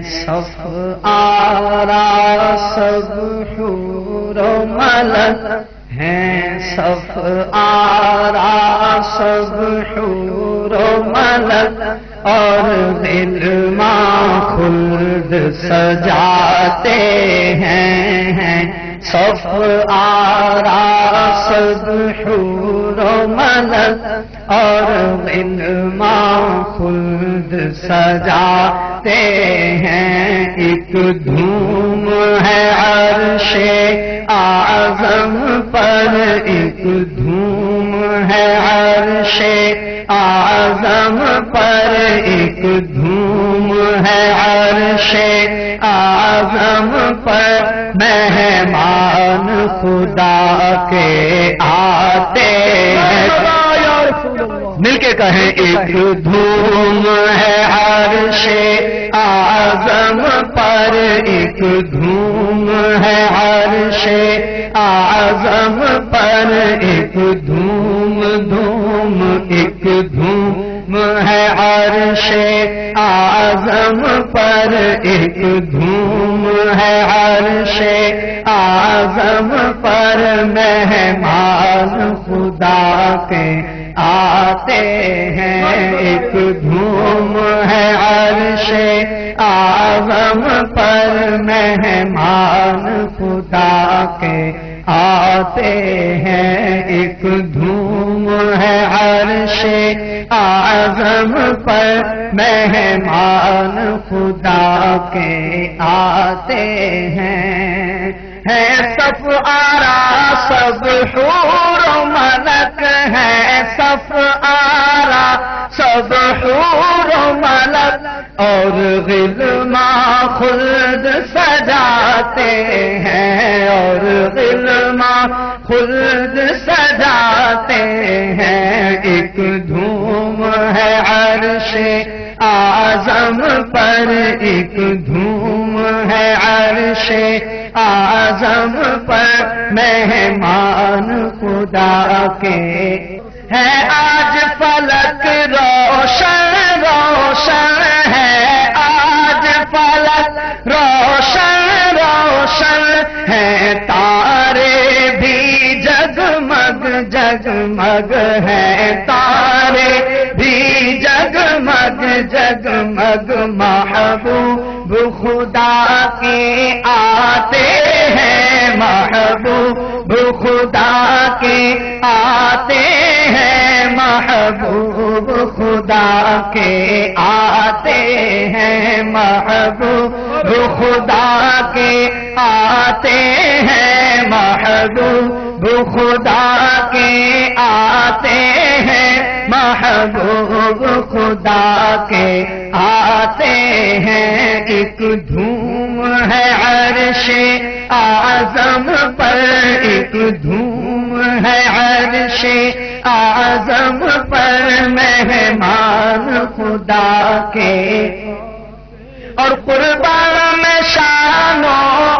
صف آرا سب حور و ملک ہیں صف آرا سب حور و ملک اور غلمان خلد سجاتے ہیں صف آرا سب حور و ملک اور غلمان خلد سجاتے ہیں ایک دھوم ہے عرش اعظم پر ایک دھوم ہے عرش اعظم پر ایک دھوم ہے عرش اعظم پر مہمان خدا کے آتے ہیں مل کے کہیں ایک دھوم ہے عرش اعظم پر ایک دھوم ہے عرش اعظم پر ایک دھوم ایک دھوم ہے عرش اعظم پر ایک دھوم ہے عرش اعظم پر مہمان خدا کے آتے ہیں ایک دھوم ہے عرش اعظم پر مہمان خدا کے آتے ہیں ایک دھوم ہے عرش اعظم پر مہمان خدا کے آتے ہیں صف آرا سب حور و ملک ہے صف آرا سب حور و ملک اور غلمان خلد سجاتے ہیں اور غلمان خلد سجاتے ہیں ایک دھوم ہے عرش اعظم پر ایک دھوم ہے عرش اعظم پر مہمان خدا کے ہے آج فلک روشن روشن ہے آج فلک روشن روشن ہے تارے بھی جگمگ جگمگ ہے تارے بھی جگمگ جگمگ محبوب خدا کے آتے ہیں محبوب خدا کے آتے ہیں محبوب خدا کے آتے ہیں محبوب خدا کے آتے ہیں محبوب خدا کے آتے ہیں محبوب خدا کے آتے ہیں ایک دھوم ہے عرش اعظم پر ایک دھوم ہے عرش اعظم پر مہمان خدا کے اور قربان میں شان و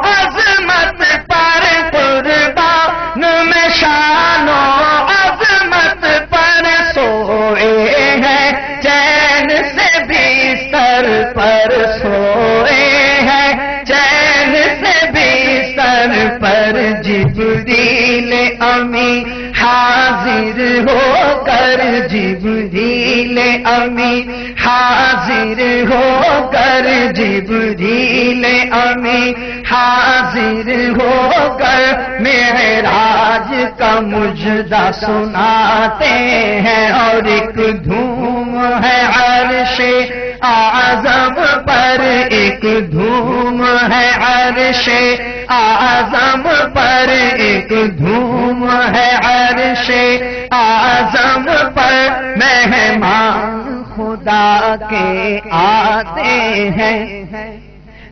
عظمت پر قربان میں شان و عظمت پر سوئے ہیں چین سے بستر پر سوئے ہیں چین سے بستر پر جبریل امی حاضر ہو کر جبریل امی حاضر ہو کر جبریل امی حاضر ہو کر معراج کا مجدہ سناتے ہیں اور ایک دھوم ہے عرش اعظم پر ایک دھوم ہے عرش اعظم پر ایک دھوم ہے عرش اعظم پر مہمان خدا کے آتے ہیں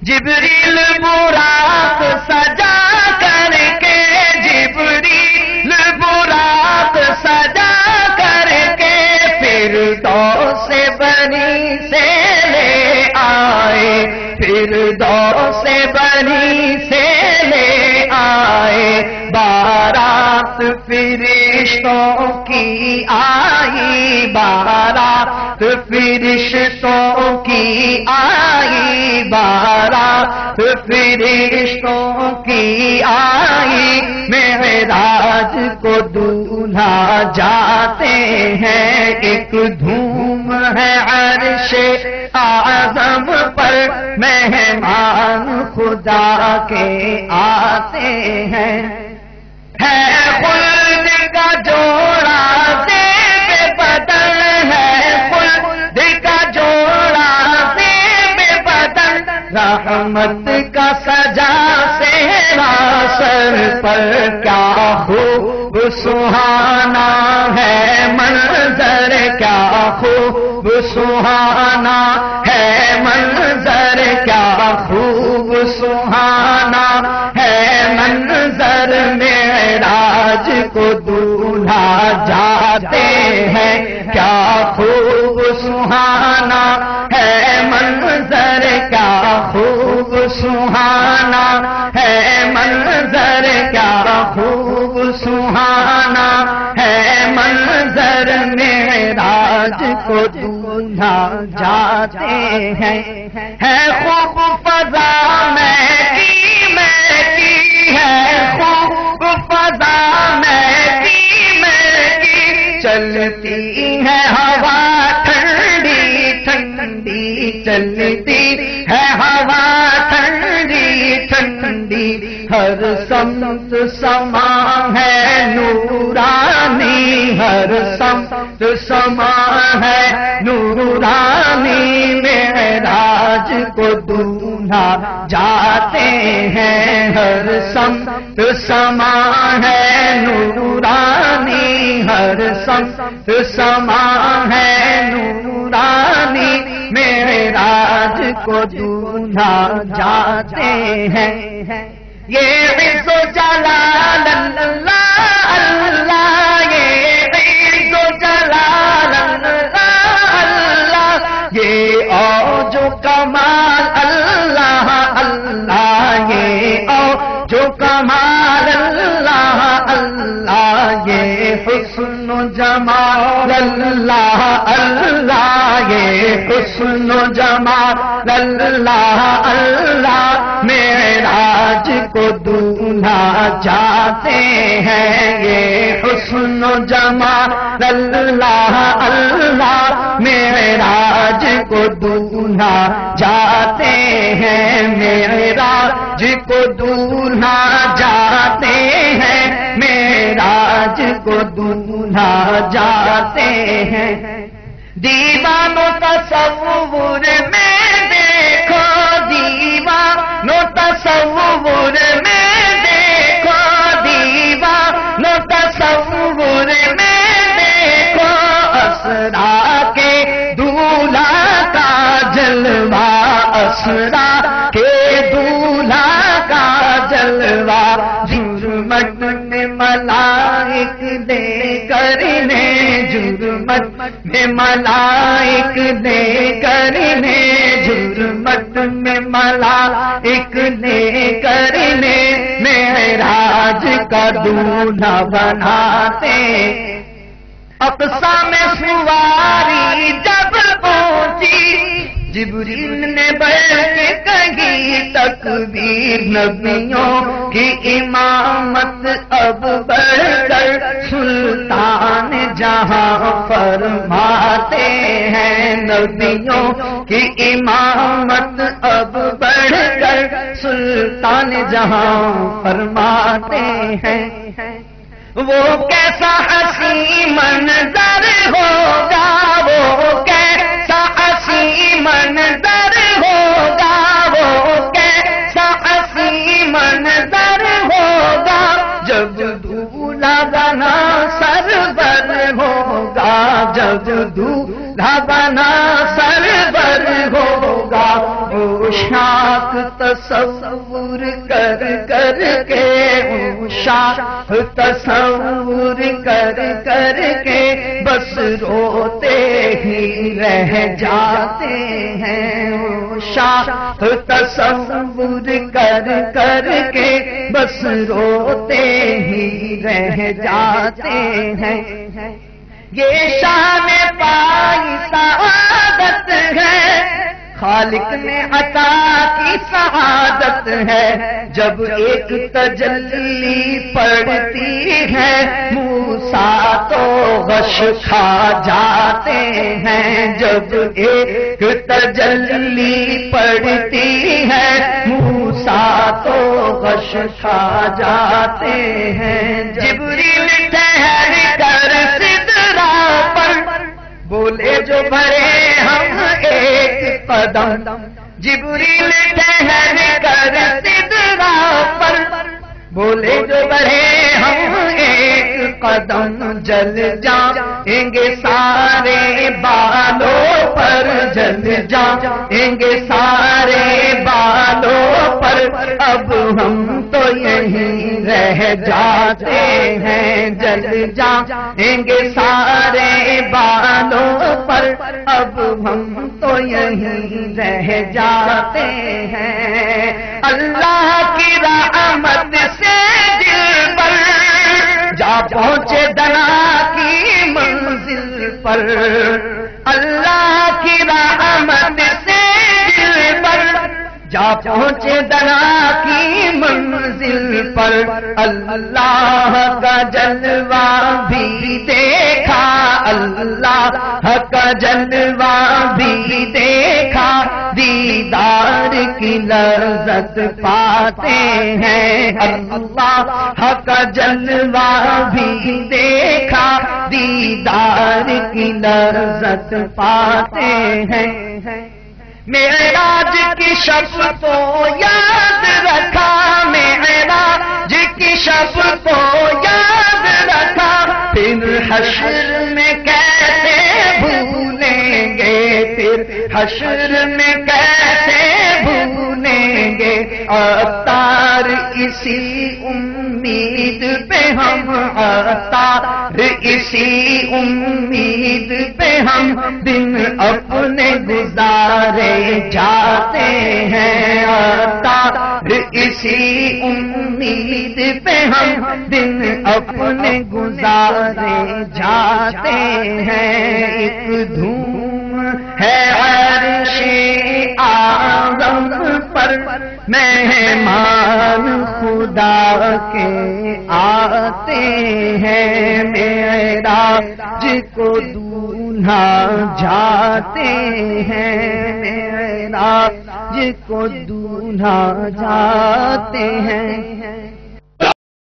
جبریل براق سجا کر کے جبریل براق سجا کر کے فردوس بنی سے لے آئے فردوس بنی سے لے آئے بارات فرشتوں کی آئی بارات فرشتوں کی آئی بارات فرشتوں کی آئی، معراج کو دولہا جاتے ہیں، ایک دھوم ہے عرش اعظم پر، مہمان خدا کے آتے ہیں، ہے خلد کا جوڑا زیب بدل، ہے خلد کا جوڑا زیب بدل، رحمت کا سجا سہرا سر پر، کیا خوب سہانا ہے منظر، کیا خوب سہانا ہے منظر، کیا خوب سہانا ہے منظر، معراج کو دولہا جاتے ہیں، کیا خوب سہانا ہے منظر، کیا خوب سہانا ہے منظر، کیا خوب سہانا ہے منظر، معراج کو دولہا جاتے ہیں، ہے خوب فضا میں کی ہے، خوب فضا میں کی چلتی ہے ہوا ٹھنڈی ٹھنڈی، چلتی ہے ہوا ٹھنڈی ٹھنڈی، ہر سمت سما ہے نورانی، ہر سمت سما ہے نورانی، معراج کو دولہا جاتے ہیں، ہر سمت سما ہے نورانی، ہر سمت سما ہے نورانی، معراج کو دولہا جاتے ہیں، یہ عز و جلال اللہ اللہ، یہ عز و جلال اللہ اللہ، یہ اوج و کمال اللہ اللہ، یہ اوج و کمال اللہ اللہ، یہ حسن و جمال اللہ اللہ، یہ حسن و جمال اللہ اللہ، معراج کو دولہا جاتے ہیں، یہ حسن و جمال اللہ اللہ، معراج کو دولہا جاتے ہیں، معراج کو دولہا جاتے ہیں، معراج کو دولہا جاتے ہیں، دیوانوں تصور میں دیکھو، دیوانوں تصور میں دیکھو، دیوانوں تصور میں دیکھو، اسرا کے دولہا کا جلوہ، اسرا کے دولہا کا جلوہ، جرمت میں ملائک دے کرنے، جرمت میں ملائک دے کرنے، جرمت میں ملائک دے کرنے، معراج کا دولہا بناتے، اقصی میں سواری جب پہنچی، جبریل نے بڑھ کے کہی تکبیر، نبیوں کی امامت اب بڑھ کر سلطان جہاں فرماتے ہیں، نبیوں کی امامت اب بڑھ کر سلطان جہاں فرماتے ہیں، وہ کیسا حسین منظر ہوگا، وہ کیسا حسین منظر ہوگا، وہ کیسا حسین منظر ہوگا، جب دولہا بنا سرور ہوگا، جب دولہا بنا سرور ہوگا، وہ شاخ تصور کر کر کے، وہ شاخ تصور کر کر کے، بس روتے ہی رہ جاتے ہیں، وہ شاخ تصور کر کر کے، بس روتے ہی رہ جاتے ہیں، یہ شان پائی سعادت ہے، خالق نے عطا سعادت ہے جب ایک تجلی پڑتی ہے موسیٰ تو غش کھا جاتے ہیں جب ایک تجلی پڑتی ہے موسیٰ تو غش کھا جاتے ہیں جبریل ٹھہر کر سدرا پر بولے جو بھرے ہم ایک قدم جبریل ٹھہر کر سدرا پر بولے جو بڑھے ہم ایک قدم جل جائیں گے سارے بالوں پر جل جائیں گے سارے بالوں پر اب ہم تو یہیں رہ جاتے ہیں جل جائیں گے سارے بالوں پر اب ہم تو یہیں رہ جاتے ہیں اللہ کی رحمت سے دل پر جا پہنچے دنا کی منزل پر اللہ کی رحمت سے دل پر جا پہنچے دنا کی منزل پر اللہ کا جلوہ بھی دیکھا اللہ کا جلوہ بھی دیکھا دیدار کی لذت پاتے ہیں اللہ کا جلوہ بھی دیکھا دیدار کی لذت پاتے ہیں معراج کی شب کو یاد رکھا معراج کی شب کو یاد رکھا پھر حشر میں کیسے بھولیں گے پھر حشر میں کیسے بھولیں گے عطار اسی امید پہ ہم عطار اسی امید پہ ہم دن اپنے گزارے جاتے ہیں عطار اسی امید پہ ہم دن اپنے گزارے جاتے ہیں ایک دھوم ہے عرش اعظم پر مہمان خدا کے آتے ہیں معراج کو دولہا جاتے ہیں معراج کو دولہا جاتے ہیں